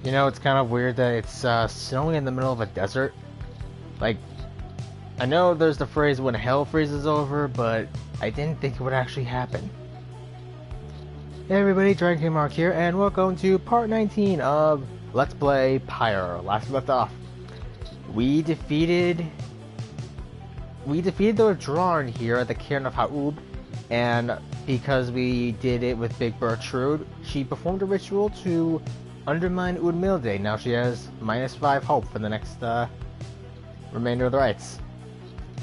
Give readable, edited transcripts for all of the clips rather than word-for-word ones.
You know, it's kind of weird that it's snowing in the middle of a desert. Like, I know there's the phrase when hell freezes over, but I didn't think it would actually happen. Hey everybody, Dragon King Mark here, and welcome to part 19 of Let's Play Pyre. Last we left off, we defeated the withdrawn here at the Cairn of Haub, and because we did it with Big Bertrude, she performed a ritual to undermine Udmilde. Now she has -5 hope for the next remainder of the rites.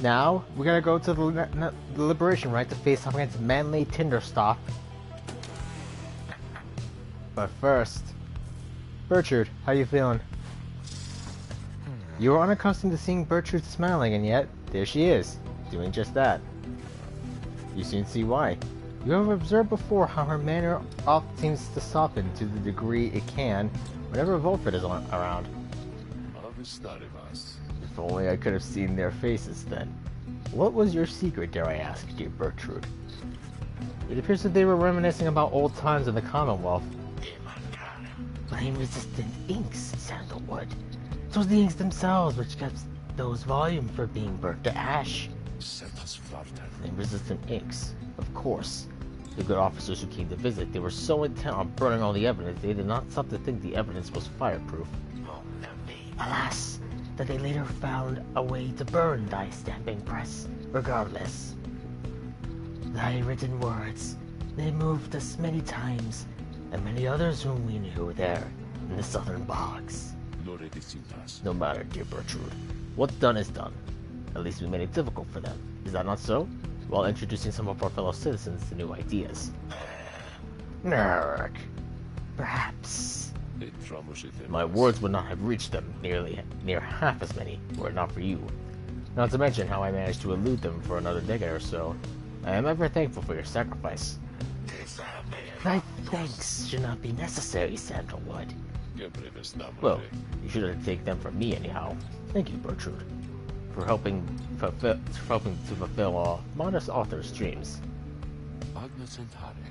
Now we gotta go to the Liberation Rite to face off against Manly Tinderstock. But first, Bertrude, how you feeling? You are unaccustomed to seeing Bertrude smiling, and yet there she is, doing just that. You soon see why. You have observed before how her manner often seems to soften to the degree it can whenever Volfred is around. If only I could have seen their faces then. What was your secret, dare I ask, dear Bertrude? It appears that they were reminiscing about old times in the Commonwealth. Flame-resistant inks, Sandalwood. It was the inks themselves which kept those volumes from being burnt to ash. Flame-resistant inks, of course. The good officers who came to visit, they were so intent on burning all the evidence, they did not stop to think the evidence was fireproof. Alas, that they later found a way to burn thy stamping press, regardless. Thy written words, they moved us many times, and many others whom we knew there in the southern bogs. No matter, dear Bertrude. What's done is done. At least we made it difficult for them. Is that not so? While introducing some of our fellow citizens to new ideas. Nark. Perhaps. My words would not have reached them near half as many were it not for you. Not to mention how I managed to elude them for another decade or so. I am ever thankful for your sacrifice. Thy thanks should not be necessary, Sandalwood. Well, you shouldn't take them from me anyhow. Thank you, Bertrude, for helping to fulfill modest author's dreams.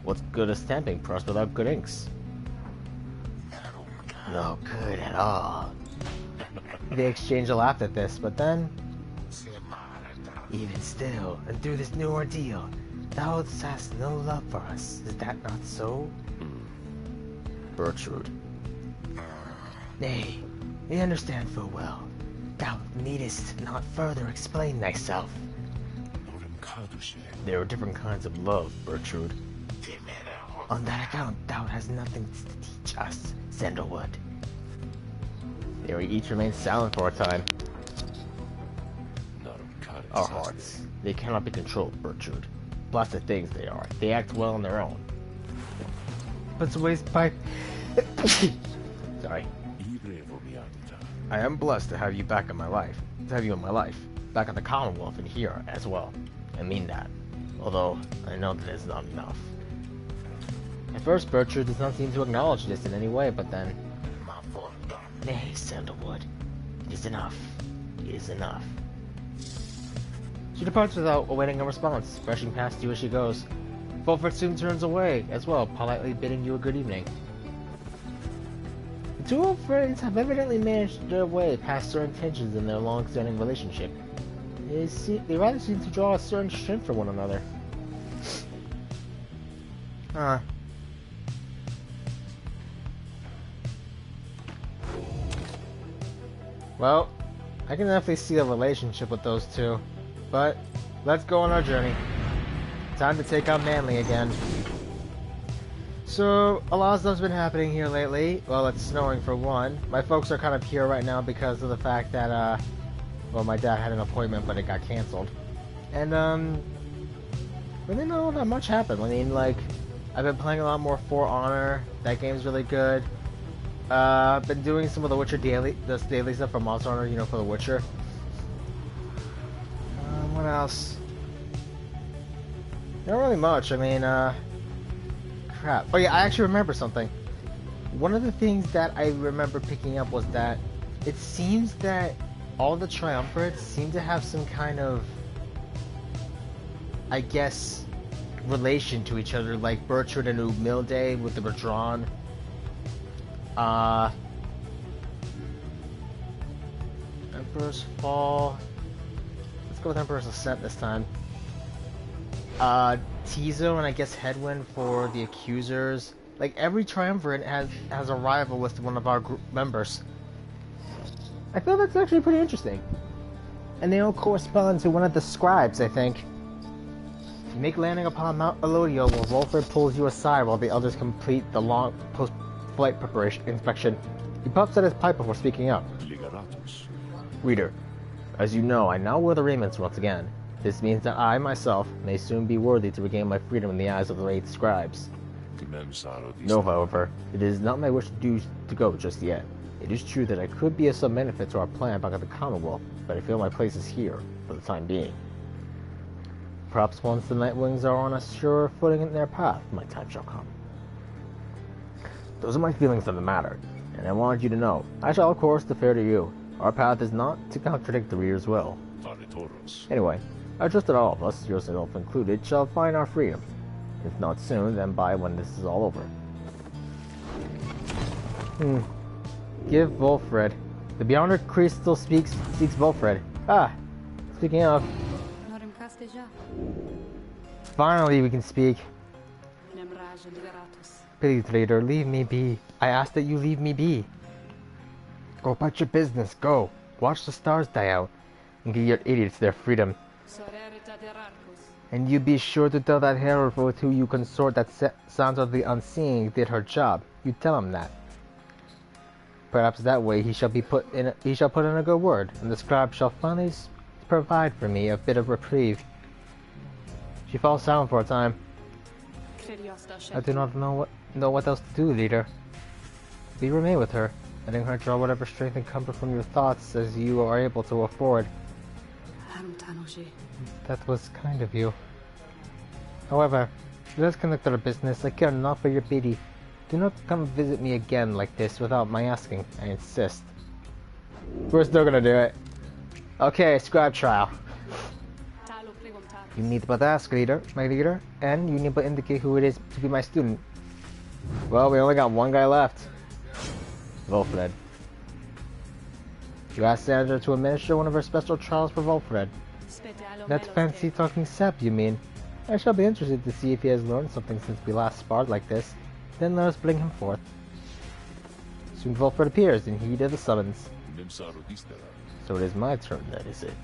What's good a stamping press without good inks? No good at all. They exchange a laugh at this, but then... Even still, and through this new ordeal, thou hast no love for us, is that not so? Bertrude. Nay, I understand full well. Thou needest not further explain thyself. There are different kinds of love, Bertrude. On that account, thou hast nothing to teach us, Sandalwood. There we each remain silent for a time. Our hearts, they cannot be controlled, Bertrude. Blasted things they are. They act well on their own. But it's a waste by... Sorry. I am blessed to have you back in my life. Back in the Commonwealth and here as well. I mean that. Although, I know that it's not enough. At first, Bertrude does not seem to acknowledge this in any way, but then... Nay, Sandalwood. It is enough. It is enough. She departs without awaiting a response, brushing past you as she goes. Volfred soon turns away, as well, politely bidding you a good evening. The two old friends have evidently managed their way past certain tensions in their long-standing relationship. They rather seem to draw a certain strength from one another. Well, I can definitely see a relationship with those two. But, let's go on our journey. Time to take out Manly again. So, a lot of stuff's been happening here lately. Well, it's snowing for one. My folks are kind of here right now because of the fact that, well, my dad had an appointment, but it got canceled. And, really not that much happened. I mean, like, I've been playing a lot more For Honor. That game's really good. I've been doing some of the Witcher daily stuff for Monster Hunter, you know, for the Witcher. What else? Not really much. I mean, crap. Oh yeah, I actually remember something. One of the things that I remember picking up was that it seems that all the triumvirates seem to have some kind of, I guess, relation to each other, like Bertrude and Udmilde with the withdrawn. Emperor's Fall. Let's go with Emperor's Ascent this time. Tizo and I guess Headwind for the Accusers. Like every triumvirate has a rival with one of our group members. I feel that's actually pretty interesting. And they all correspond to one of the scribes, I think. You make landing upon Mount Alodiel where Wolfred pulls you aside while the others complete the long post-flight preparation inspection. He puffs at his pipe before speaking up. Reader, as you know, I now wear the raiments once again. This means that I, myself, may soon be worthy to regain my freedom in the eyes of the 8 scribes. No, however, it is not my wish to go just yet. It is true that I could be of some benefit to our plan back at the Commonwealth, but I feel my place is here, for the time being. Perhaps once the Nightwings are on a surer footing in their path, my time shall come. Those are my feelings on the matter, and I wanted you to know, I shall of course defer to you. Our path is not to contradict the reader's will. Anyway, I trust that all of us, yourself included, shall find our freedom. If not soon, then by when this is all over. Give Wolfred. The Beyonder Crystal seeks Wolfred. Speaking of. Finally we can speak. Please, leader, leave me be. I ask that you leave me be. Go about your business, go. Watch the stars die out, and give your idiots their freedom. And you be sure to tell that herald with who you consort that Sandra the Unseen did her job. You tell him that. Perhaps that way he shall put in a good word, and the scribe shall finally provide for me a bit of reprieve. She falls silent for a time. I do not know what else to do, leader. We remain with her, letting her draw whatever strength and comfort from your thoughts as you are able to afford. That was kind of you. However, let us conduct our business. I care not for your pity. Do not come visit me again like this without my asking. I insist. We're still gonna do it. Okay, scribe trial. You need but ask, my leader, and you need but indicate who it is to be my student. Well, we only got one guy left. Wolfred. You asked Sandra to administer one of her special trials for Wolfred. That fancy talking sap, you mean? I shall be interested to see if he has learned something since we last sparred like this. Then let us bring him forth. Soon Wolfred appears in heed of the summons. So it is my turn then, is it?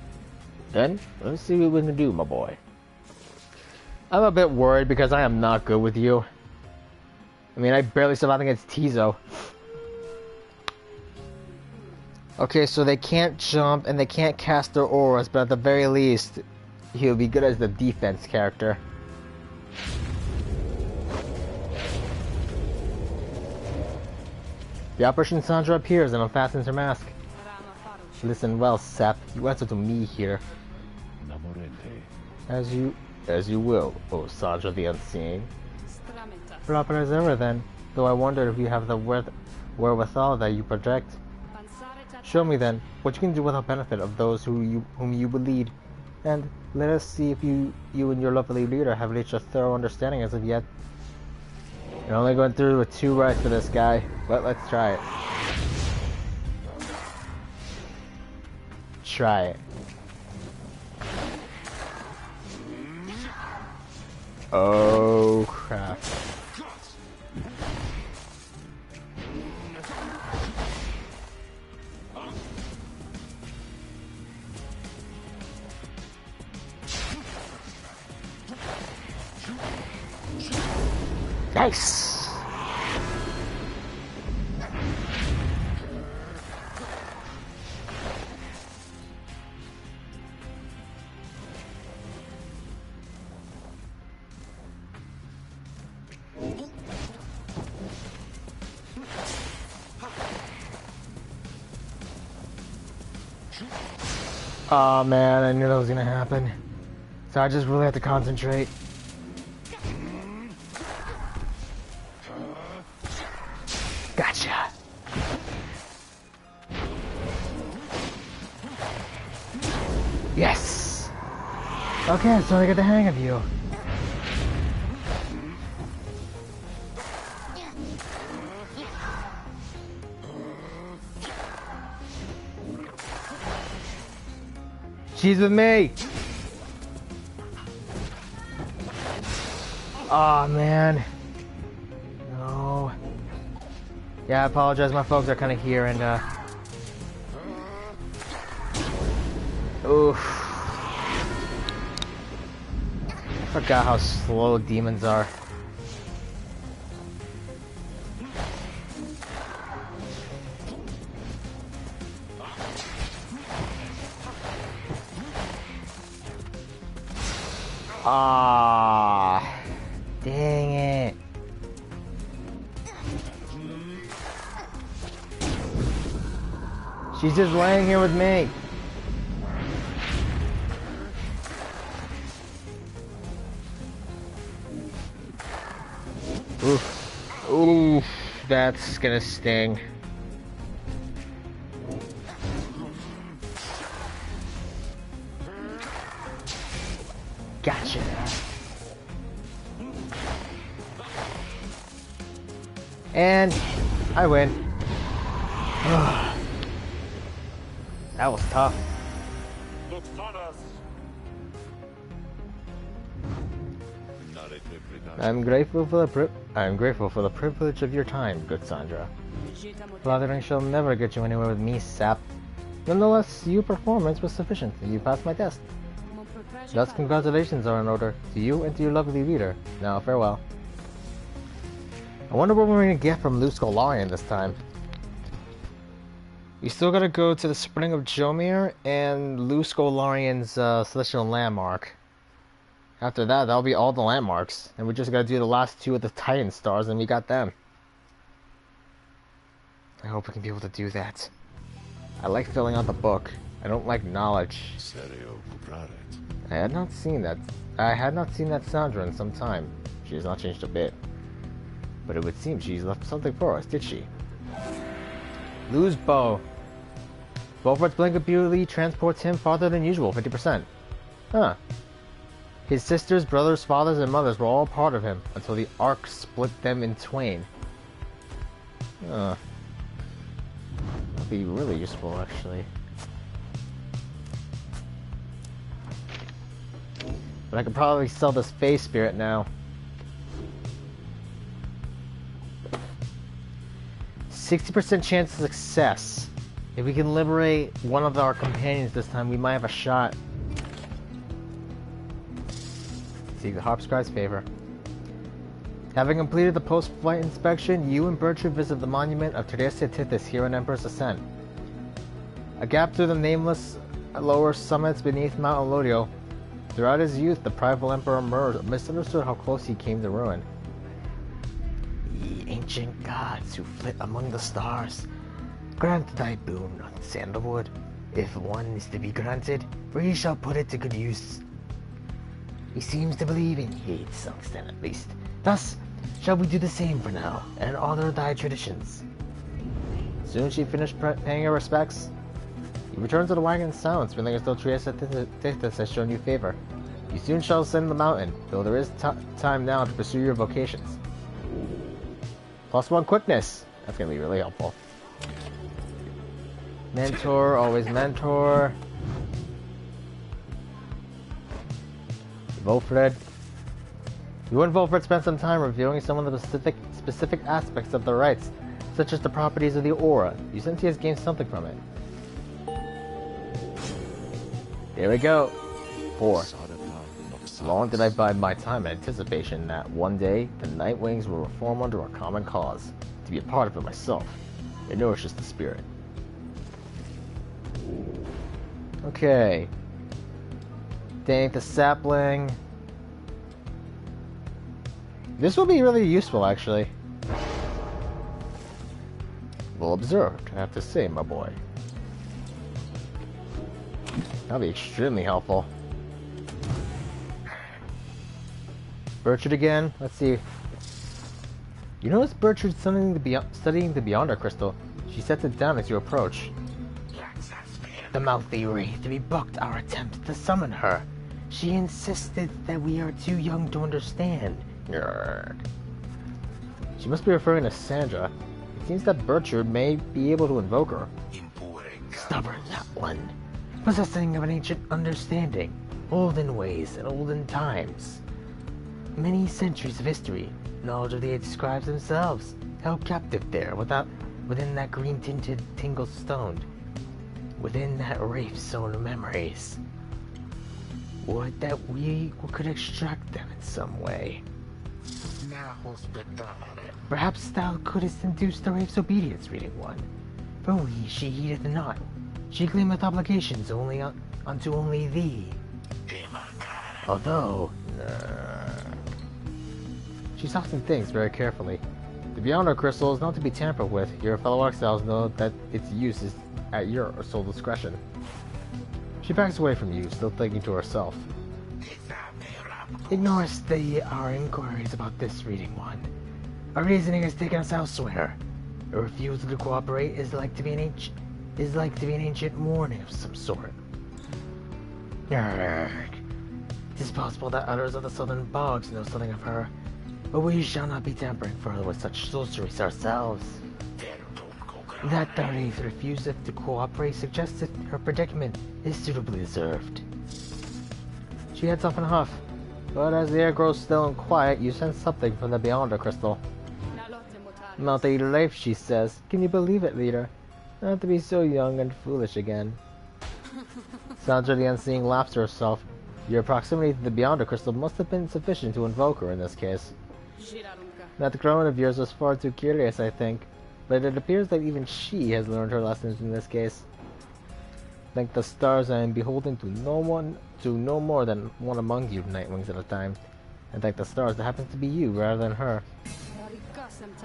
Then, let's see what we can do, my boy. I'm a bit worried because I am not good with you. I mean, I barely survived against Tizo. Okay, so they can't jump and they can't cast their auras, but at the very least, he'll be good as the defense character. The Operation Sandra appears and unfastens her mask. Listen well, Sap. You answer to me here. As you will, O Sandra the Unseen. Proper as ever then, though I wonder if you have the wherewithal that you project. Show me then what you can do without benefit of those whom you would lead, and let us see if you and your lovely leader have reached a thorough understanding as of yet. You're only going through with 2 rights for this guy, but let's try it. Try it. Oh crap. Nice. Oh man, I knew that was gonna happen. So I just really have to concentrate. Gotcha. Yes. Okay, so I get the hang of you. She's with me! Aw, man. No. Yeah, I apologize. My folks are kind of here and, oof. I forgot how slow demons are. Ah, dang it. She's just laying here with me. Oof. Oof. That's gonna sting. Gotcha. And I win. That was tough. I'm grateful for the privilege of your time, good Sandra. Flattering shall never get you anywhere with me, sap. Nonetheless, your performance was sufficient. You passed my test. Thus, congratulations are in order to you and to your lovely leader. Now, farewell. I wonder what we're gonna get from Luz Golarion this time. We still gotta go to the Spring of Jomir and Luz Golarion's Celestial Landmark. After that, that'll be all the landmarks. And we just gotta do the last two of the Titan stars and we got them. I hope we can be able to do that. I like filling out the book. I don't like knowledge. I had not seen that Sandra in some time. She has not changed a bit. But it would seem she's left something for us, did she? Lose bow. Beaufort's blink ability transports him farther than usual, 50%. Huh. His sisters, brothers, fathers, and mothers were all part of him until the arc split them in twain. That'd be really useful, actually. But I could probably sell this phase spirit now. 60% chance of success. If we can liberate one of our companions this time, we might have a shot. Seek the Harp Scribe's favor. Having completed the post-flight inspection, you and Bertrude visit the monument of Teresa Tithys here in Emperor's Ascent. A gap through the nameless lower summits beneath Mount Alodiel. Throughout his youth, the prideful Emperor misunderstood how close he came to ruin. Ye ancient gods who flit among the stars, grant thy boon on Sandalwood. If one is to be granted, we shall put it to good use. He seems to believe in ye to some extent at least. Thus, shall we do the same for now, and honor thy traditions. Soon she finished paying her respects. You return to the wagon in silence, feeling as though Teresa Tithys has shown you favor. You soon shall ascend the mountain, though there is time now to pursue your vocations. +1 quickness. That's gonna be really helpful. Mentor, always mentor. Volfred. You and Volfred spent some time reviewing some of the specific aspects of the rites, such as the properties of the aura. You sense he has gained something from it. There we go. 4. Long did I bide my time in anticipation that one day the Nightwings will reform under a common cause. To be a part of it myself, it nourishes the spirit. Okay. Thank the sapling. This will be really useful, actually. Well observed, I have to say, my boy. That'll be extremely helpful. Bertrude again. Let's see. You notice Bertrude studying the Beyonder crystal. She sets it down as you approach. The mouthy wraith rebuked our attempt to summon her. She insisted that we are too young to understand. Nerd. She must be referring to Sandra. It seems that Bertrude may be able to invoke her. Stubborn, that one. possessing of an ancient understanding, olden ways and olden times. Many centuries of history, knowledge of the age scribes themselves, held captive there within that green-tinted tingle stone, within that wraith zone of memories. Would that we could extract them in some way. Perhaps thou couldst induce the wraith's obedience, reading one. But she heedeth not. She claimeth obligations unto only thee. Although, she softened things very carefully. The Beyonder crystal is not to be tampered with. Your fellow exiles know that its use is at your sole discretion. She backs away from you, still thinking to herself. Ignores our inquiries about this, reading one. Our reasoning has taken us elsewhere. A refusal to cooperate is like to be an ancient mourning of some sort. It is possible that others of the southern bogs know something of her, but we shall not be tampering further with such sorceries ourselves. That the wraith refuseth to cooperate suggests that her predicament is suitably deserved. She heads off in a huff, but as the air grows still and quiet, you sense something from the Beyonder crystal. Mount Alodiel, she says. Can you believe it, leader? Not to be so young and foolish again. Sandra the Unseeing laughs to herself. Your proximity to the Beyonder crystal must have been sufficient to invoke her in this case. That crone of yours was far too curious, I think. But it appears that even she has learned her lessons in this case. Thank the stars I am beholden to no more than one among you Nightwings at a time. And thank the stars that happens to be you rather than her.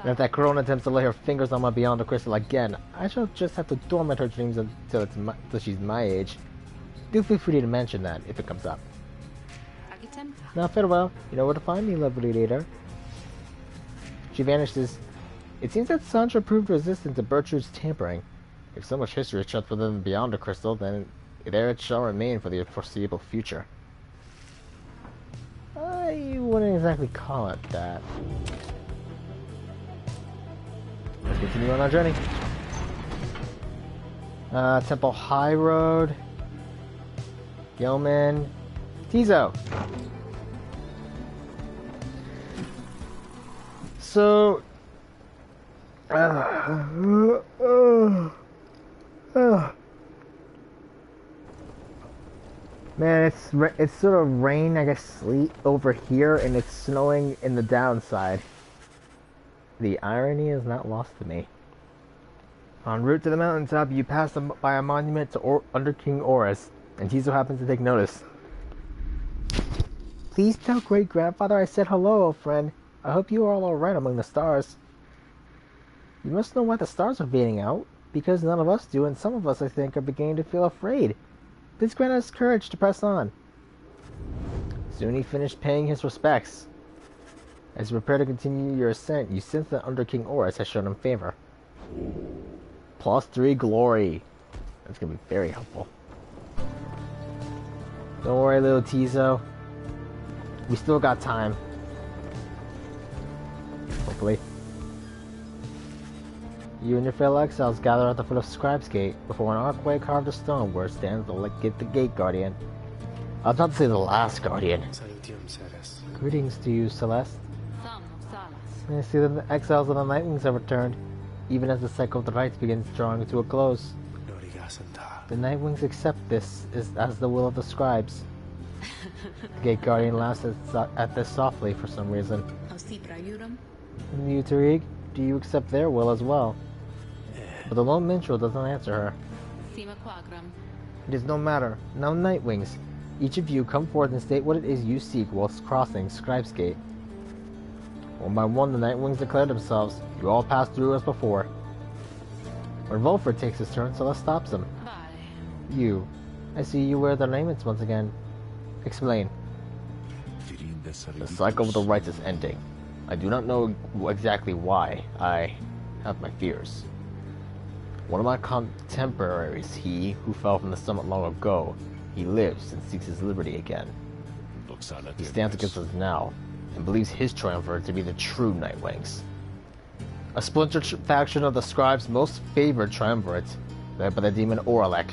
And if that crone attempts to lay her fingers on my Beyonder crystal again, I shall just have to torment her dreams until she's my age. Do feel free to mention that if it comes up. Now farewell, you know where to find me, lovely leader. She vanishes. It seems that Sandra proved resistant to Bertrude's tampering. If so much history is shut within the Beyonder crystal, then there it shall remain for the foreseeable future. I wouldn't exactly call it that. Let's continue on our journey. Temple High Road. Yeoman. Tizo. So... Man, it's sort of rain, I guess sleet over here, and it's snowing in the downside. The irony is not lost to me. En route to the mountaintop, you pass by a monument to Under King Oris, and Tizo happens to take notice. Please tell great-grandfather I said hello, old friend. I hope you are all alright among the stars. You must know why the stars are fading out, because none of us do, and some of us, I think, are beginning to feel afraid. Please grant us courage to press on. Soon he finished paying his respects. As you prepare to continue your ascent, you sense that Under King Oris has shown him favor. +3 glory. That's going to be very helpful. Don't worry, little Tizo. We still got time. Hopefully. You and your fellow exiles gather at the foot of Scribe's Gate before an archway carved of stone where stands the gate guardian. I was about to say the last guardian. Greetings to you, Celeste. I see that the exiles of the Nightwings have returned, even as the cycle of the rites begins drawing to a close. The Nightwings accept this as the will of the scribes. The gate guardian laughs at this softly for some reason. And you, Tariq, do you accept their will as well? But the lone minstrel doesn't answer her. It is no matter. Now, Nightwings, each of you come forth and state what it is you seek whilst crossing Scribe's Gate. One by one, the Nightwings declare themselves. You all pass through as before. When Volford takes his turn, Celeste stops him. You. I see you wear the raiments once again. Explain. The cycle of the rites is ending. I do not know exactly why. I have my fears. One of my contemporaries, he who fell from the summit long ago, he lives and seeks his liberty again. He stands against us now, and believes his triumvirate to be the true Nightwings. A splintered faction of the scribes' most favored triumvirate, led by the demon Oralek.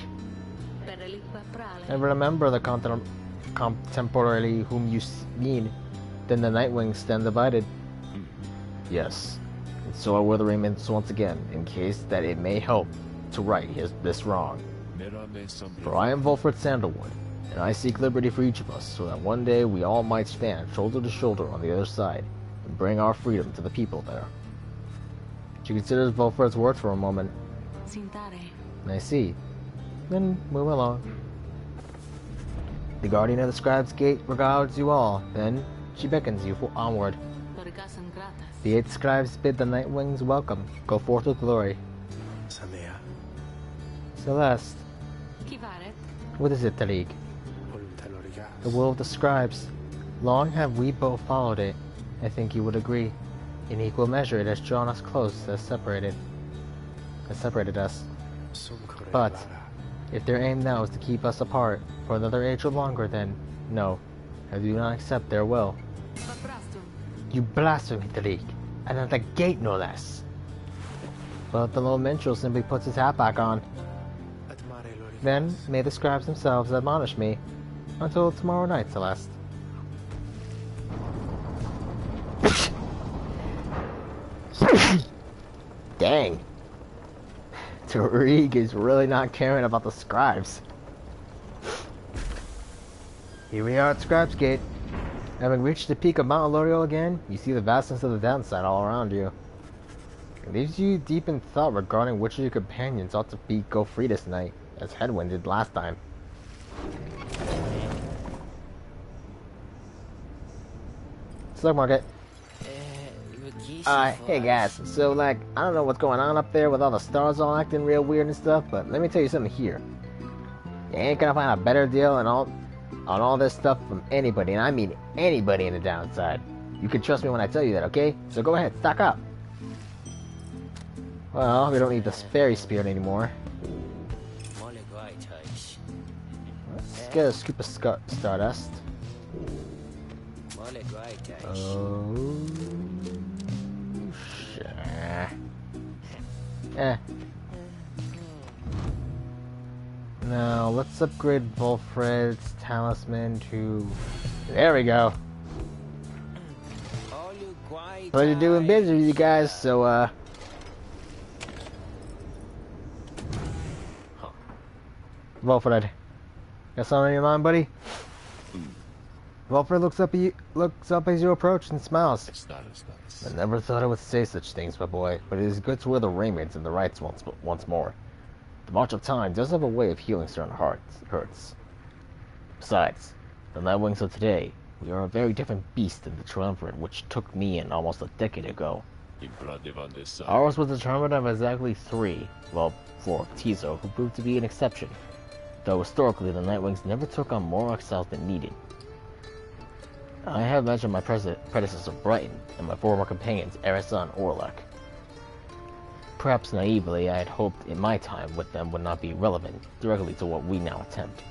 And remember the contemporarily whom you mean, then the Nightwings stand divided. Yes, and so I wear the raiments once again, in case that it may help to right this wrong. For I am Volfred Sandalwood, and I seek liberty for each of us, so that one day we all might stand shoulder to shoulder on the other side, and bring our freedom to the people there. She considers Volfred's words for a moment. I see. Then move along. The guardian of the Scribe's Gate regards you all, then she beckons you onward. The 8 scribes bid the Nightwings welcome. Go forth with glory. Celeste. What is it, Tariq? The will of the scribes. Long have we both followed it. I think you would agree. In equal measure it has drawn us close, has separated us. But if their aim now is to keep us apart for another age or longer, then no, I do not accept their will. You blaspheme, Tariq, and at the gate no less. But the little minstrel simply puts his hat back on. Then may the scribes themselves admonish me. Until tomorrow night, Celeste. Dang. Tariq is really not caring about the scribes. Here we are at Scribes Gate. Having reached the peak of Mount Alodiel again, you see the vastness of the downside all around you. It leaves you deep in thought regarding which of your companions ought to go free this night, as Headwind did last time. Stock market. Hey guys, so I don't know what's going on up there with all the stars all acting real weird and stuff, but let me tell you something here. You ain't gonna find a better deal on all this stuff from anybody, and I mean anybody in the downside. You can trust me when I tell you that, okay? So go ahead, stock up. Well, we don't need the fairy spirit anymore. Let's get a scoop of stardust. Oh, shit. Now, let's upgrade Volfred's talisman to... There we go. Pleasure doing business with you guys, so, Volfred, got something on your mind, buddy? Volfred looks up as you approach and smiles. I never thought I would say such things, my boy, but it is good to wear the raiment and the rights once more. The march of time does have a way of healing certain hurts. Besides, the Nightwings of today, we are a very different beast than the triumvirate which took me in almost a decade ago. Ours was a triumvirate of exactly 3, well, 4 Tizo, who proved to be an exception, though historically the Nightwings never took on more exiles than needed. I have mentioned my predecessor Brighton and my former companions Erisa and Orlek. Perhaps naively, I had hoped in my time with them would not be relevant directly to what we now attempt.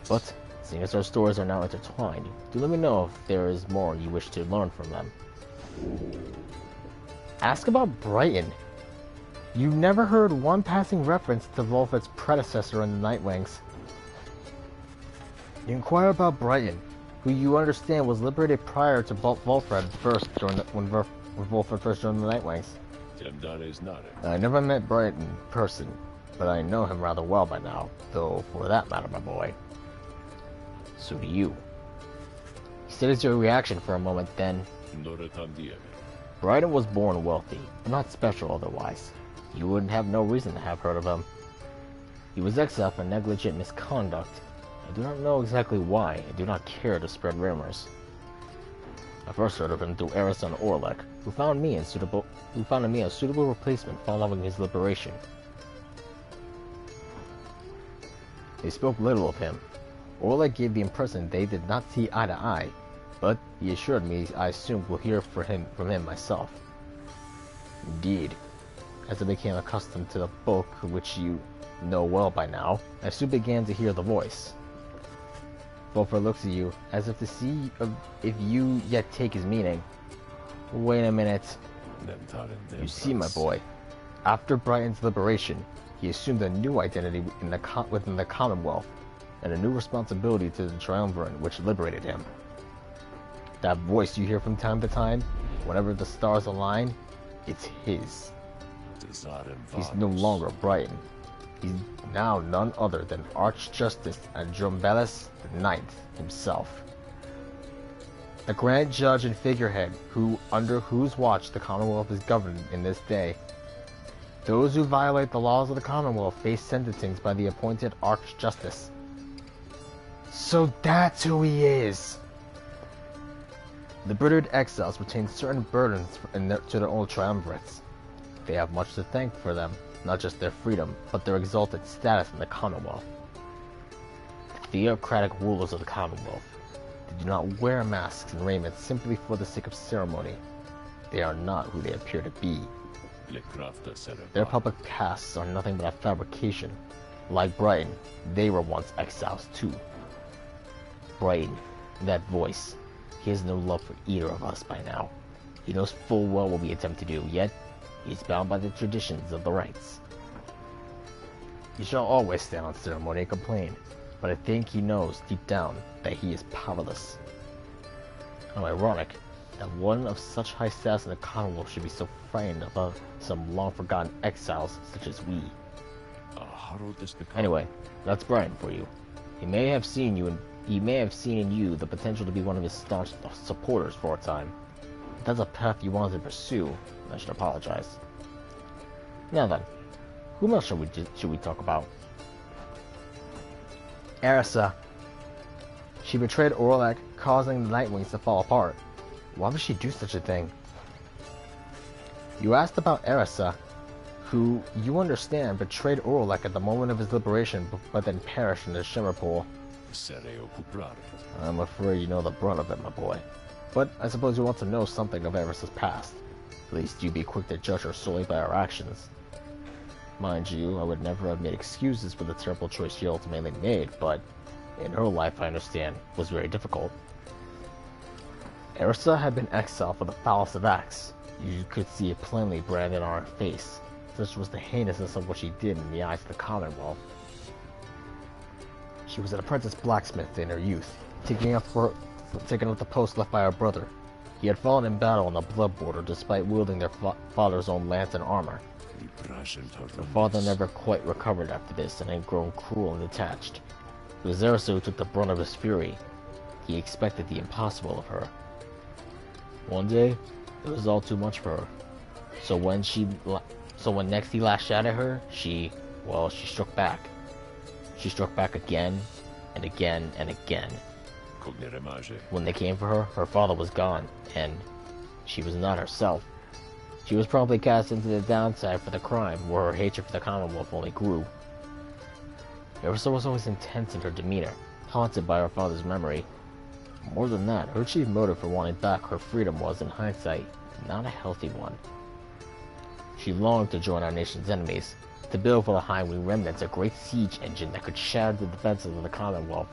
But, seeing as our stories are now intertwined, do let me know if there is more you wish to learn from them. Ask about Brighton. You never heard one passing reference to Volfred's predecessor in the Nightwings. You inquire about Brighton, who you understand was liberated prior to Volfred when Volfred first joined the Nightwings. I never met Brighton in person, but I know him rather well by now, though for that matter, my boy, so do you. He studies your reaction for a moment, then. Brighton was born wealthy, but not special otherwise. You wouldn't have no reason to have heard of him. He was exiled for negligent misconduct. I do not know exactly why, and do not care to spread rumors. I first heard of him through Erisa and Orlek, who found me a suitable replacement following his liberation. They spoke little of him. Orlek gave the impression they did not see eye to eye, but he assured me I soon will hear from him myself. Indeed, as I became accustomed to the book, which you know well by now, I soon began to hear the voice. Volfred looks at you, as if to see if you yet take his meaning. Wait a minute. You see, my boy, After Brighton's liberation, he assumed a new identity within the Commonwealth, and a new responsibility to the Triumvirate which liberated him. That voice you hear from time to time, whenever the stars align, it's his. He's no longer Brighton. He's now none other than Archjustice Andrombelis IX himself. The Grand Judge and figurehead under whose watch the Commonwealth is governed in this day. Those who violate the laws of the Commonwealth face sentencings by the appointed Archjustice. So that's who he is! Liberated exiles retain certain burdens to their old triumvirates. They have much to thank for them, not just their freedom, but their exalted status in the Commonwealth. The theocratic rulers of the Commonwealth, they do not wear masks and raiment simply for the sake of ceremony. They are not who they appear to be. Their public casts are nothing but a fabrication. Like Brighton, they were once exiles too. Brighton, that voice, he has no love for either of us by now. He knows full well what we attempt to do, yet he's bound by the traditions of the rites. He shall always stand on ceremony and complain, but I think he knows deep down that he is powerless. How ironic that one of such high status in the Commonwealth should be so frightened of some long-forgotten exiles such as we. Anyway, that's Brian for you. He may have seen in you the potential to be one of his staunch supporters for a time. If that's a path you wanted to pursue, I should apologize. Now then, whom else should we talk about? Erisa. She betrayed Orlek, causing the Nightwings to fall apart. Why would she do such a thing? You asked about Erisa, who, you understand, betrayed Orlek at the moment of his liberation, but then perished in the Shimmer Pool. I'm afraid you know the brunt of it, my boy. But I suppose you want to know something of Erisa's past. At least you be quick to judge her solely by her actions. Mind you, I would never have made excuses for the terrible choice she ultimately made, but in her life, I understand, was very difficult. Erisa had been exiled for the foulest of acts. You could see it plainly branded on her face. Such was the heinousness of what she did in the eyes of the Commonwealth. She was an apprentice blacksmith in her youth, taking up the post left by her brother. He had fallen in battle on the blood border despite wielding their father's own lance and armor. Her father never quite recovered after this and had grown cruel and detached. It was Erisa who took the brunt of his fury. He expected the impossible of her. One day, it was all too much for her. So when next he lashed out at her, she struck back. She struck back again, and again, and again. When they came for her, her father was gone, and she was not herself. She was probably cast into the downside for the crime, where her hatred for the Commonwealth only grew. Erisa was always intense in her demeanor, haunted by her father's memory. More than that, her chief motive for wanting back her freedom was, in hindsight, not a healthy one. She longed to join our nation's enemies, to build for the Highwing remnants a great siege engine that could shatter the defenses of the Commonwealth,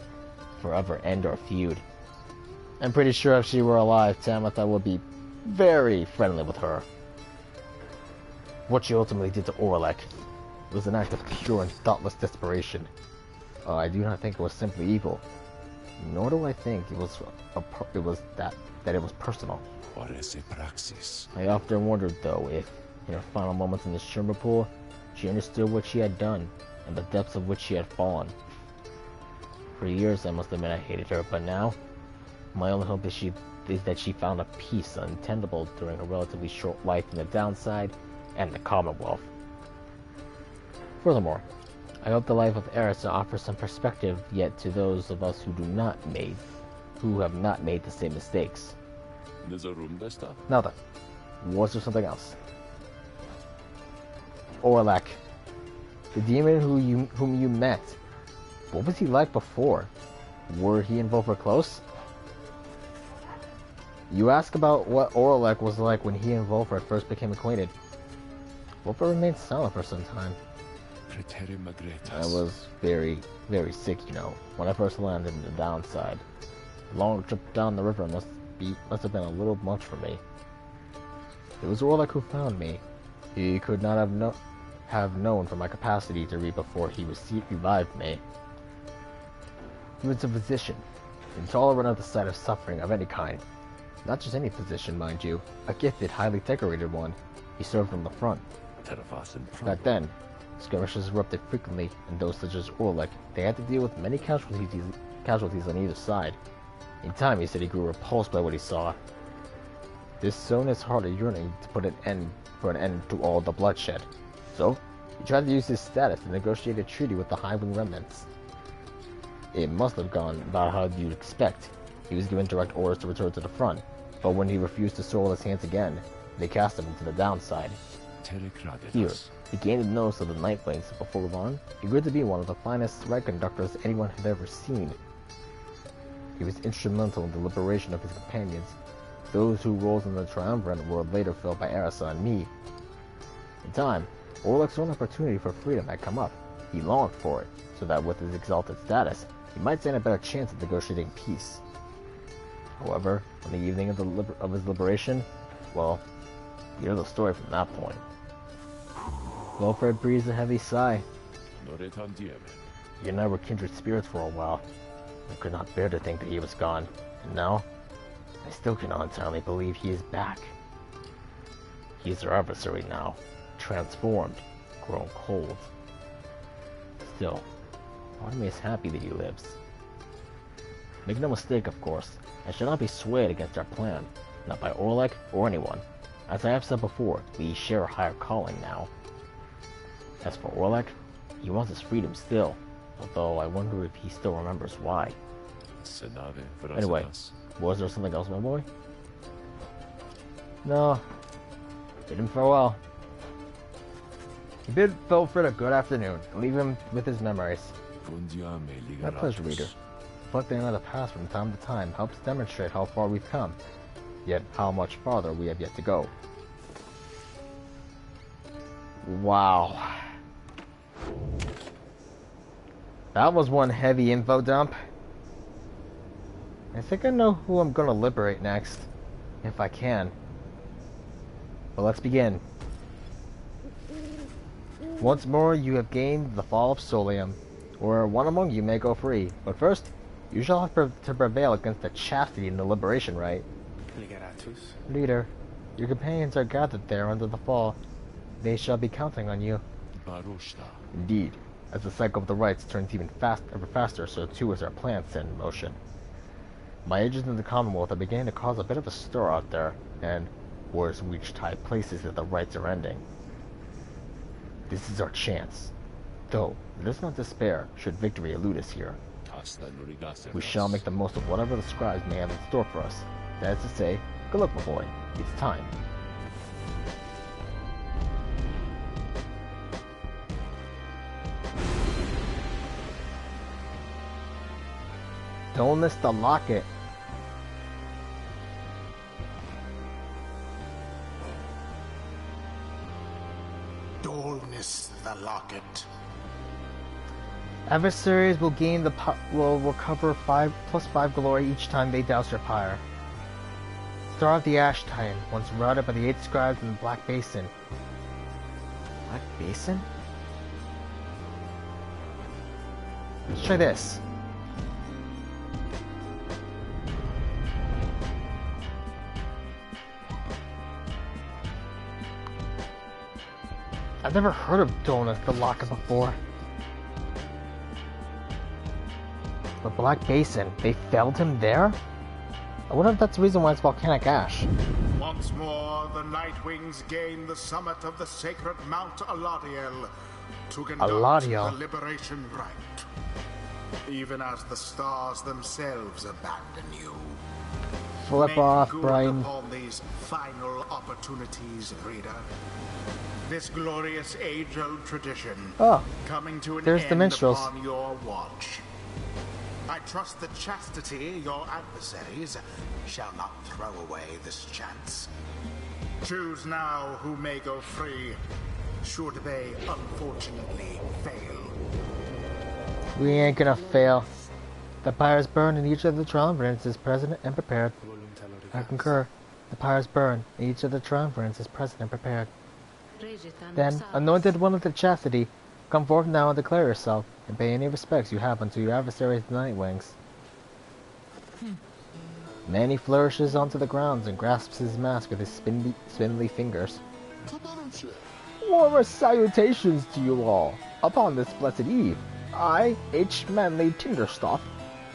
forever end our feud. I'm pretty sure if she were alive, Tamatha would be very friendly with her. What she ultimately did to Orlek was an act of pure and thoughtless desperation. I do not think it was simply evil, nor do I think it was personal. I often wondered, though, if, in her final moments in the Shimmer Pool, she understood what she had done and the depths of which she had fallen. For years, I must admit I hated her, but now, my only hope is that she found a peace untenable during her relatively short life in the downside and the Commonwealth. Furthermore, I hope the life of Erisa offers some perspective yet to those of us who have not made the same mistakes. Now then, was there something else? Orlek, the demon whom you met. What was he like before? Were he and Volfer close? You ask about what Orlek was like when he and Volfer first became acquainted. Volfer remained silent for some time. I was very, very sick, you know, when I first landed in the downside. A long trip down the river must have been a little much for me. It was Orlek who found me, He could not have known from my capacity to read before he revived me. He was a physician, intolerant of the sight of suffering of any kind. Not just any physician, mind you, a gifted, highly decorated one. He served on the front. Back then, skirmishes erupted frequently, and those such as Orlik, they had to deal with many casualties on either side. In time, he said he grew repulsed by what he saw. This sown his heart a yearning to put an end to all the bloodshed. So, he tried to use his status to negotiate a treaty with the Highwing remnants. It must have gone about how you'd expect. He was given direct orders to return to the front, but when he refused to soil his hands again, they cast him into the downside. Here, he gained the notice of the Nightwings, and before long, he grew to be one of the finest ride conductors anyone had ever seen. He was instrumental in the liberation of his companions. Those whose roles in the Triumvirate were later filled by Arisa and me. In time, Orlik's own opportunity for freedom had come up. He longed for it, so that with his exalted status, he might stand a better chance of negotiating peace. However, on the evening of his liberation, well, you know the story from that point. Wilfred breathed a heavy sigh. He and I were kindred spirits for a while. I could not bear to think that he was gone, and now, I still cannot entirely believe he is back. He is our adversary now, transformed, grown cold. Still, part of me is happy that he lives. Make no mistake, of course, I shall not be swayed against our plan, not by Orlik or anyone. As I have said before, we share a higher calling now. As for Orlik, he wants his freedom still, although I wonder if he still remembers why. Anyway, was there something else, my boy? No. Bid him farewell. He bid Wilfred a good afternoon, and leave him with his memories. My pleasure, reader. Reflecting on the past from time to time helps demonstrate how far we've come, yet how much farther we have yet to go. Wow. That was one heavy info dump. I think I know who I'm gonna liberate next, if I can. But let's begin. Once more you have gained the fall of Solium, where one among you may go free. But first, you shall have to prevail against the Chastity in the liberation rite. Leader, your companions are gathered there under the fall. They shall be counting on you. Indeed, as the cycle of the rites turns ever faster, so too is our plan set in motion. My agents in the Commonwealth are beginning to cause a bit of a stir out there, and wars reach high places that the rites are ending. This is our chance. Though, let us not despair should victory elude us here. We shall make the most of whatever the scribes may have in store for us. That is to say, good luck, my boy. It's time. Don't miss the locket. Don't miss the locket. Adversaries will gain will recover 5+5 glory each time they douse their pyre. Star of the Ash Titan, once routed by the 8 scribes in the Black Basin. Black Basin? Let's try this. I've never heard of Donut the Locket before. The Black Basin, they felled him there? I wonder if that's the reason why it's volcanic ash. Once more, the Nightwings gain the summit of the sacred Mount Alodiel to conduct the liberation rite. Even as the stars themselves abandon you. Flip off, Brian. Upon these final opportunities, reader. This glorious age-old tradition coming to an there's end the minstrels. Upon your watch. I trust that Chastity, your adversaries, shall not throw away this chance. Choose now who may go free, should they unfortunately fail. We ain't gonna fail. The pyres burn and each of the triumvirates is present and prepared. I concur. The pyres burn and each of the triumvirates is present and prepared. Then, anointed one of the Chastity, come forth now and declare yourself, and pay any respects you have unto your adversaries the Nightwings. Then he flourishes onto the ground and grasps his mask with his spindly fingers. Warmest salutations to you all, upon this blessed eve. I, H. Manly Tinderstoff,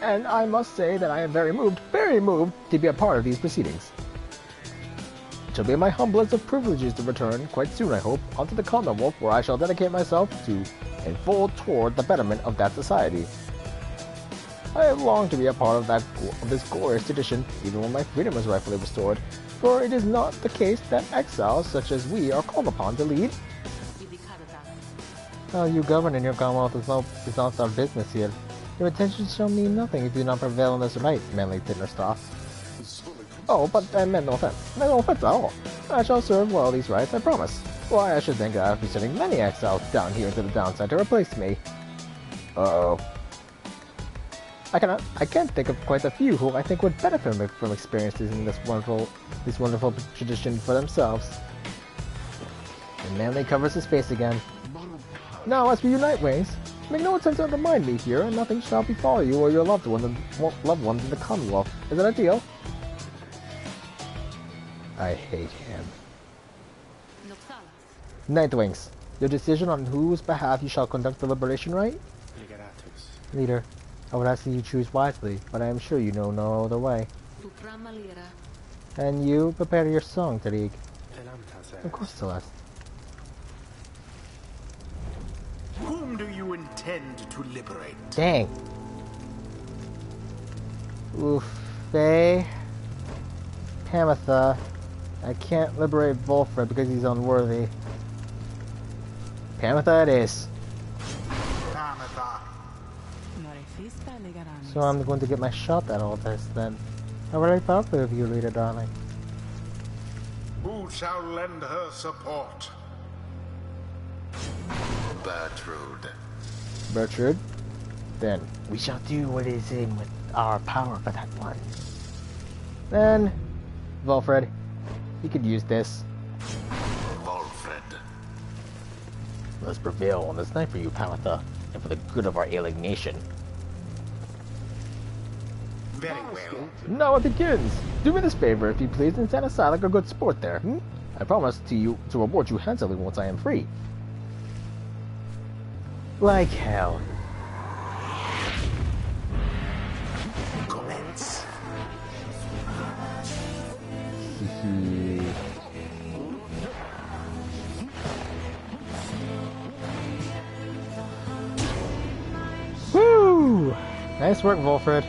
and I must say that I am very moved to be a part of these proceedings. It shall be my humblest of privileges to return, quite soon I hope, onto the Commonwealth, where I shall dedicate myself to and full toward the betterment of that society. I have longed to be a part of this glorious tradition, even when my freedom was rightfully restored, for it is not the case that exiles such as we are called upon to lead. How you govern in your Commonwealth is not our business here. Your attention shall mean nothing if you do not prevail on this right, Manly Tinderstoff. Oh, but I meant no offense. No offense at all. I shall serve well these rights, I promise. Why, I should think I have been sending many exiles down here into the downside to replace me. Uh-oh. I can't think of quite a few who I think would benefit from experiencing this wonderful tradition for themselves. And Manly covers his face again. Now, as for you Nightwings, make no attempt to undermine me here, and nothing shall befall you or your loved ones in the Commonwealth. Is that a deal? I hate him. Nightwings, your decision on whose behalf you shall conduct the liberation right? Leader, I would ask that you choose wisely, but I am sure you know no other way. And you, prepare your song, Tariq. Of course, Celeste. Whom do you intend to liberate? Dang. Oof. Faye. Tamitha. I can't liberate Volfred because he's unworthy. Tamitha it is. Tamitha. So I'm going to get my shot at all this then. How very thoughtful of you, leader darling. Who shall lend her support? Bertrude? Then we shall do what is in with our power for that one. Then, Volfred, you could use this. Volfred. Let's prevail on this night for you, Tamitha, and for the good of our ailing nation. Very well. Now it begins! Do me this favor, if you please, and stand aside like a good sport there, I promise to reward you handsomely once I am free. Like hell. Commence. Woo! Nice work, Volfred.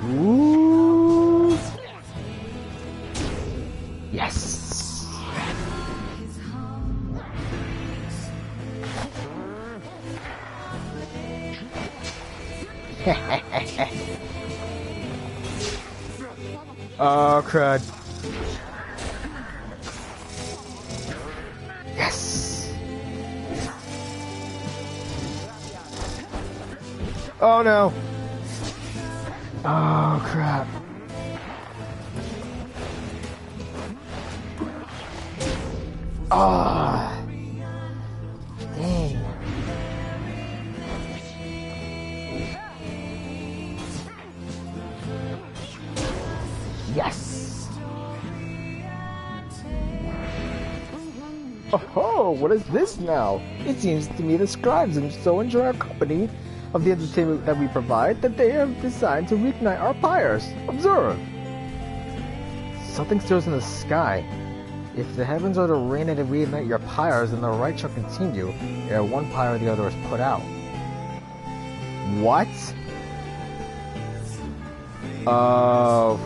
Ooh. Yes. Oh, crud. Yes. Oh, no. Oh, crap. Ah. Dang. Yes. Oh, what is this now? It seems to me the scribes so enjoy our company of the entertainment that we provide that they have decided to reignite our pyres. Observe! Something stirs in the sky. If the heavens are to rain and reignite your pyres, then the right shall continue, ere one pyre or the other is put out. What? Oh,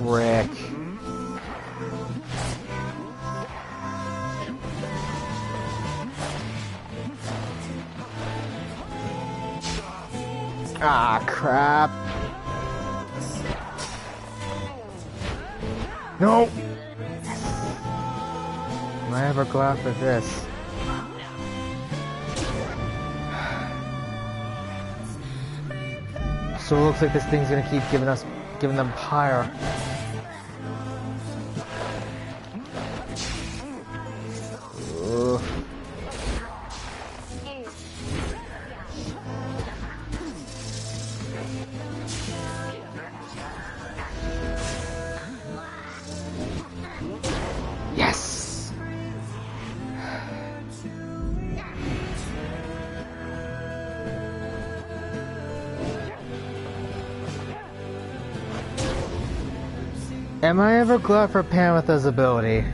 frick. Ah, crap. No! Am I ever glad for this? So it looks like this thing's gonna keep giving them pyre. Am I ever glad for Pamitha's ability?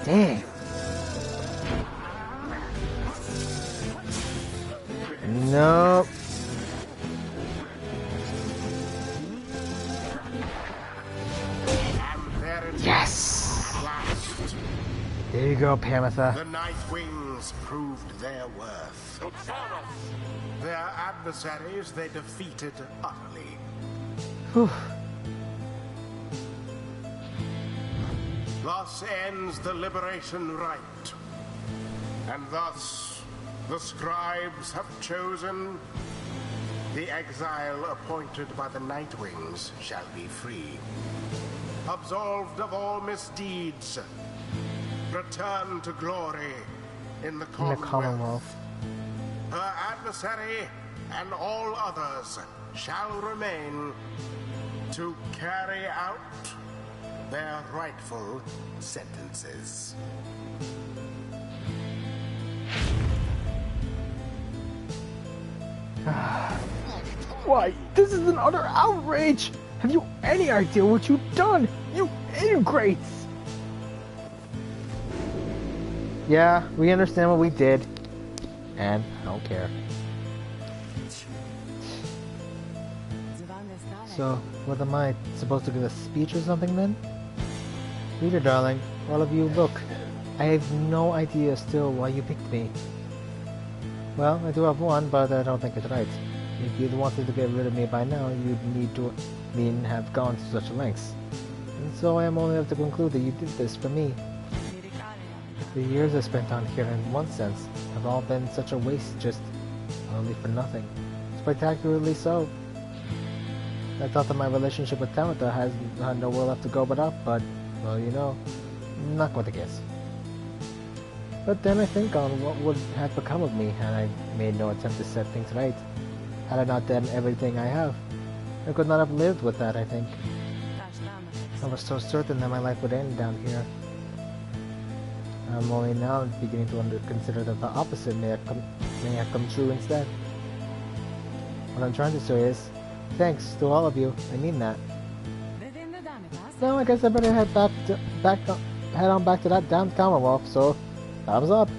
Dang. Nope. Yes! There you go, Pamitha. The Night Wings proved their worth. Their adversaries they defeated utterly. Whew. Thus ends the liberation rite. And thus the scribes have chosen the exile appointed by the Night Wings shall be free. Absolved of all misdeeds, return to glory in the Commonwealth. Her adversary and all others shall remain to carry out their rightful sentences. Why, this is an utter outrage! Have you any idea what you've done? You ingrates! Yeah, we understand what we did. And I don't care. So, what am I supposed to give a speech or something then? Reader darling, all of you look. I have no idea still why you picked me. Well, I do have one, but I don't think it's right. If you'd wanted to get rid of me by now, you'd needn't have gone to such lengths. And so I am only left to conclude that you did this for me. The years I spent on here, in one sense, have all been such a waste, just only for nothing. Spectacularly so. I thought that my relationship with Pamitha had nowhere left to go but up, but, well, you know, not quite the case. But then I think on what would have become of me had I made no attempt to set things right. Had I not done everything I have, I could not have lived with that, I think. I was so certain that my life would end down here. I'm only now beginning to consider that the opposite may have come true instead. What I'm trying to say is, thanks to all of you. I mean that. Now I guess I better head on back to that damned Commonwealth. So, thumbs up.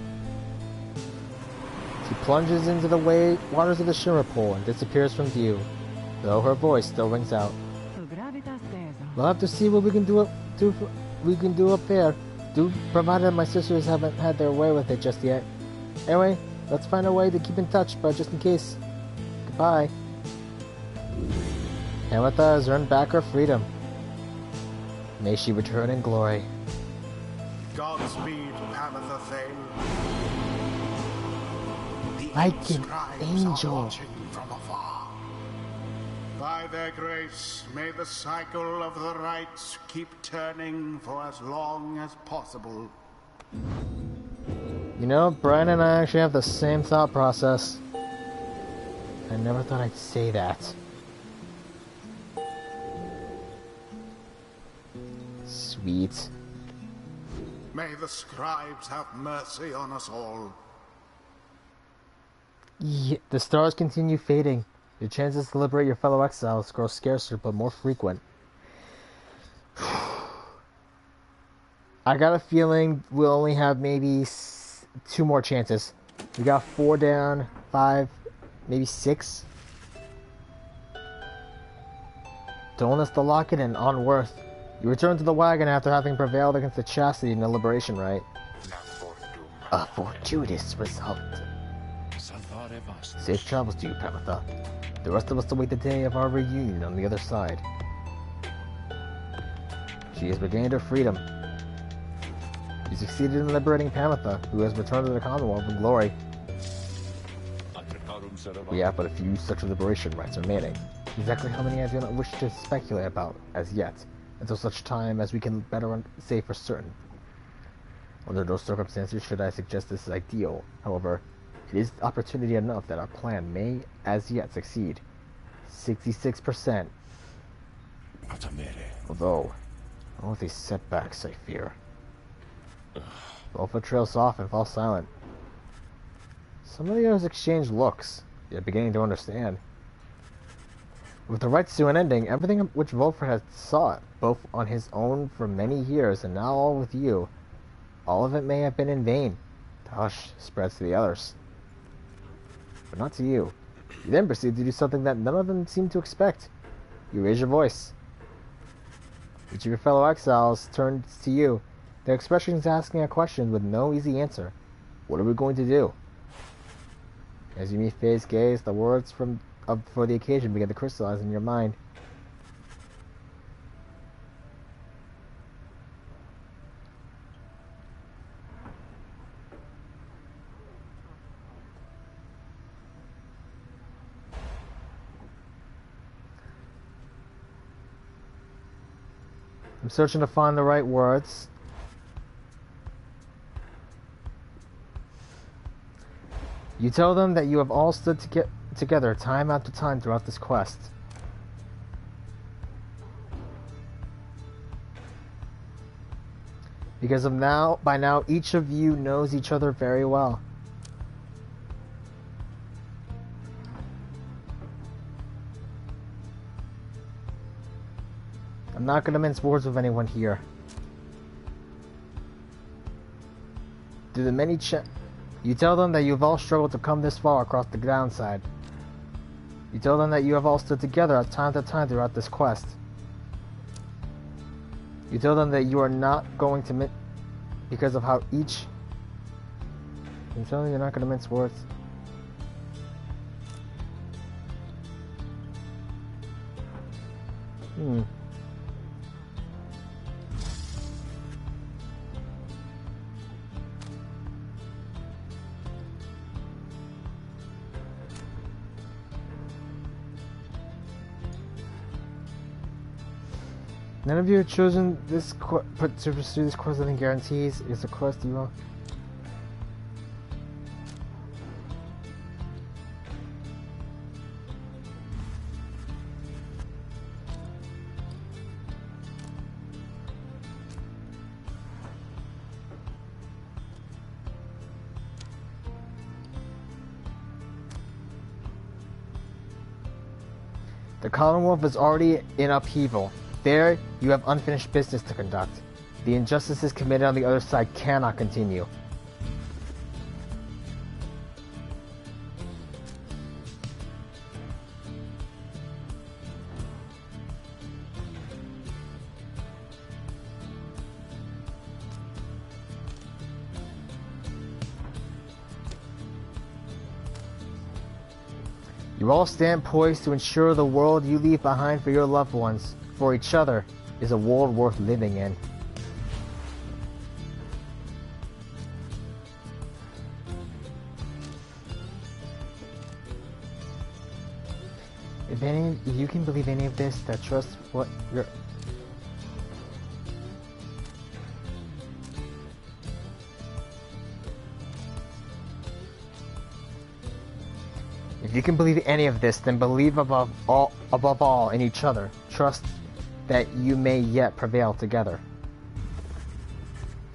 She plunges into the waters of the shimmer pool and disappears from view, though her voice still rings out. We'll have to see what we can do up there. Provided my sisters haven't had their way with it just yet. Anyway, let's find a way to keep in touch, but just in case. Goodbye. Pamitha has earned back her freedom. May she return in glory. Godspeed, Pamitha Thane. Like an angel. From afar. By their grace, may the cycle of the rites keep turning for as long as possible. You know, Brian and I actually have the same thought process. I never thought I'd say that. Sweet. May the scribes have mercy on us all. Yeah, the stars continue fading. Your chances to liberate your fellow exiles grow scarcer but more frequent. I got a feeling we'll only have maybe 2 more chances. We got 4 down, 5, maybe 6. Don't us the locket and onworth. You return to the wagon after having prevailed against the Chastity in the liberation rite. A fortuitous result. Safe travels to you, Pamitha. The rest of us await the day of our reunion on the other side. She has regained her freedom. She succeeded in liberating Pamitha, who has returned to the Commonwealth in glory. We have but a few such liberation rites remaining. Exactly how many I do not wish to speculate about as yet, until such time as we can better say for certain. Under no circumstances should I suggest this is ideal. However, it is opportunity enough that our plan may as yet succeed. 66%. Although, all these setbacks, I fear. Alpha trails off and falls silent. Some of the others exchange looks. They're beginning to understand. With the rights to an ending, everything which Volfred had sought, both on his own for many years and now all with you, all of it may have been in vain. The hush spreads to the others. But not to you. You then proceed to do something that none of them seem to expect. You raise your voice. Each of your fellow exiles turns to you, their expressions asking a question with no easy answer. What are we going to do? As you meet Faye's gaze, the words for the occasion begin to crystallize in your mind. I'm searching to find the right words. You tell them that you have all stood together time after time throughout this quest. Because by now, each of you knows each other very well. I'm not going to mince words with anyone here. Through the many you tell them that you've all struggled to come this far across the downside. You tell them that you have all stood together at time to time throughout this quest. You tell them that you are not going to because of how each... You tell them you're not going to mince words. None of you have chosen this to pursue this quest living guarantees. It's a quest you will. The Commonwealth is already in upheaval. There, you have unfinished business to conduct. The injustices committed on the other side cannot continue. You all stand poised to ensure the world you leave behind for your loved ones, for each other, is a world worth living in. If you can believe any of this, that trust what you're... If you can believe any of this, then believe above all in each other. Trust that you may yet prevail together.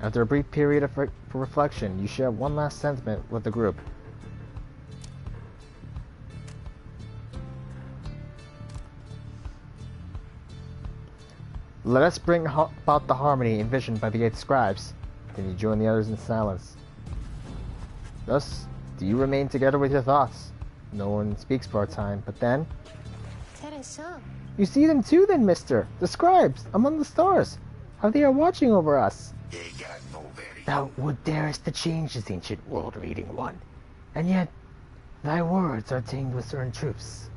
After a brief period of reflection, you share one last sentiment with the group. Let us bring about the harmony envisioned by the 8 scribes. Then you join the others in silence. Thus, do you remain together with your thoughts? No one speaks for a time, but then... You see them too then, mister! The scribes, among the stars! How they are watching over us! Thou would darest to change this ancient world-reading one, and yet thy words are tinged with certain truths.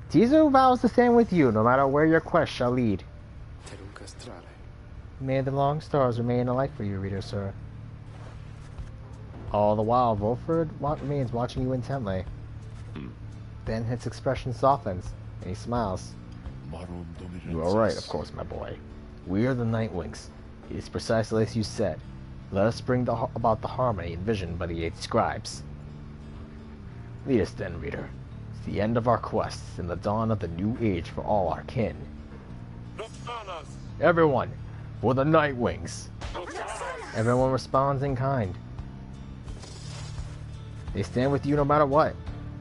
Tizo vows to stand with you, no matter where your quest shall lead. May the long stars remain alike for you, reader, sir. All the while, Volfred remains watching you intently. Then his expression softens, and he smiles. You are right, of course, my boy. We are the Nightwings. It is precisely as you said. Let us bring about the harmony envisioned by the 8 scribes. Lead us then, reader. It's the end of our quests and the dawn of the new age for all our kin. Everyone, for the Nightwings! Everyone responds in kind. They stand with you no matter what.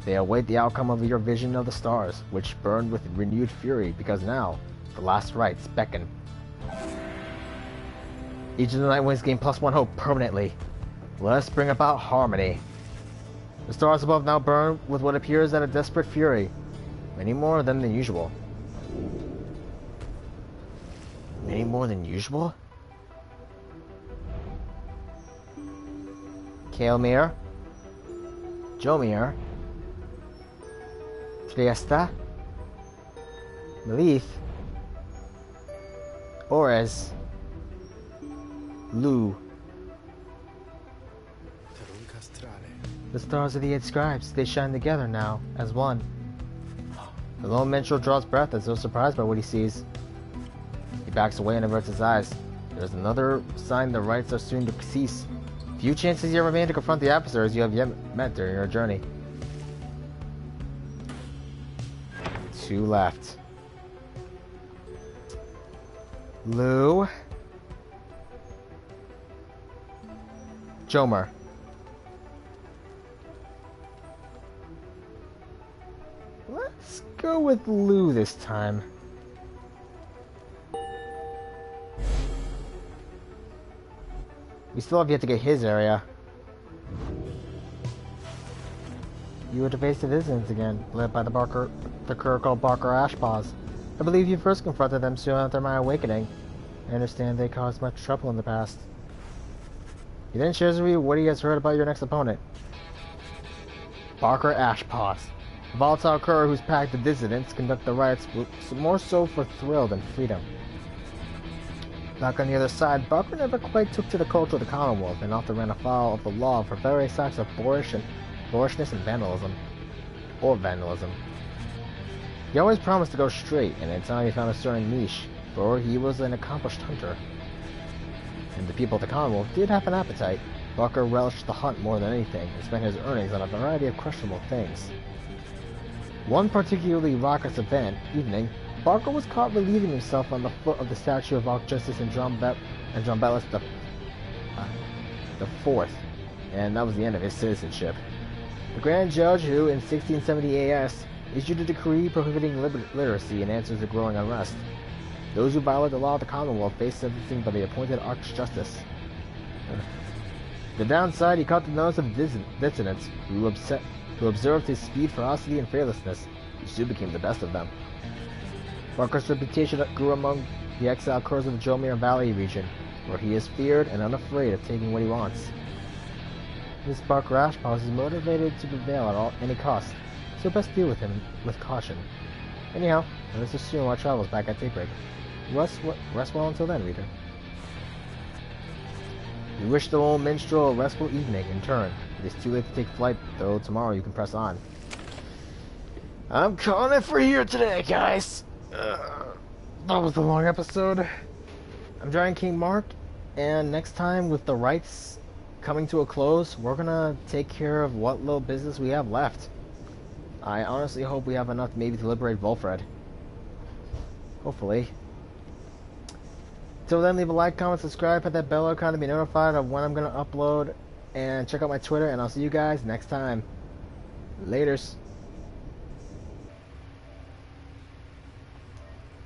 They await the outcome of your vision of the stars, which burned with renewed fury, because now, the last rites beckon. Each of the Nightwings gain +1 hope permanently. Let us bring about harmony. The stars above now burn with what appears at a desperate fury. Many more than usual. Many more than usual? Kael'mir, Jomir, Triesta, Melith, Orez, Lu. The stars of the 8 scribes, they shine together now, as one. The lone minstrel draws breath as though surprised by what he sees. He backs away and averts his eyes. There's another sign the rites are soon to cease. Few chances yet remain to confront the adversaries you have yet met during your journey. 2 left. Lu. Jomir. Let's go with Lu this time. We still have yet to get his area. You were to face the Dissidents again, led by the cur called Barker Ashpaws. I believe you first confronted them soon after my awakening. I understand they caused much trouble in the past. He then shares with you what he has heard about your next opponent. Barker Ashpaws, a volatile cur whose pack the Dissidents conduct the riots more so for thrill than freedom. Back on the other side, Barker never quite took to the culture of the Commonwealth and often ran afoul of the law for various acts of boorishness and vandalism. He always promised to go straight, and in time he found a certain niche, for he was an accomplished hunter. And the people of the Commonwealth did have an appetite. Barker relished the hunt more than anything, and spent his earnings on a variety of questionable things. One particularly raucous evening, Barker was caught relieving himself on the foot of the statue of Archjustice and Drombelis the Fourth, and that was the end of his citizenship. The Grand Judge, who in 1670 AS issued a decree prohibiting literacy in answer to growing unrest. Those who violate the law of the Commonwealth face sentencing by the appointed Archjustice. The downside, he caught the nose of dissidents who observed his speed, ferocity, and fearlessness. He soon became the best of them. Barker's reputation grew among the exiled curs of the Jomir Valley region, where he is feared and unafraid of taking what he wants. This Barker Ashpaws is motivated to prevail at any cost, so best deal with him with caution. Anyhow, let us assume our travels back at daybreak. Rest well until then, reader. We wish the old minstrel a restful evening in turn. It is too late to take flight, though tomorrow you can press on. I'm calling it for here today, guys! That was a long episode. I'm Giant King Mark, and next time with the rites coming to a close, we're gonna take care of what little business we have left. I honestly hope we have enough maybe to liberate Volfred. Hopefully. Till then, leave a like, comment, subscribe, hit that bell icon to be notified of when I'm gonna upload, and check out my Twitter, and I'll see you guys next time. Laters.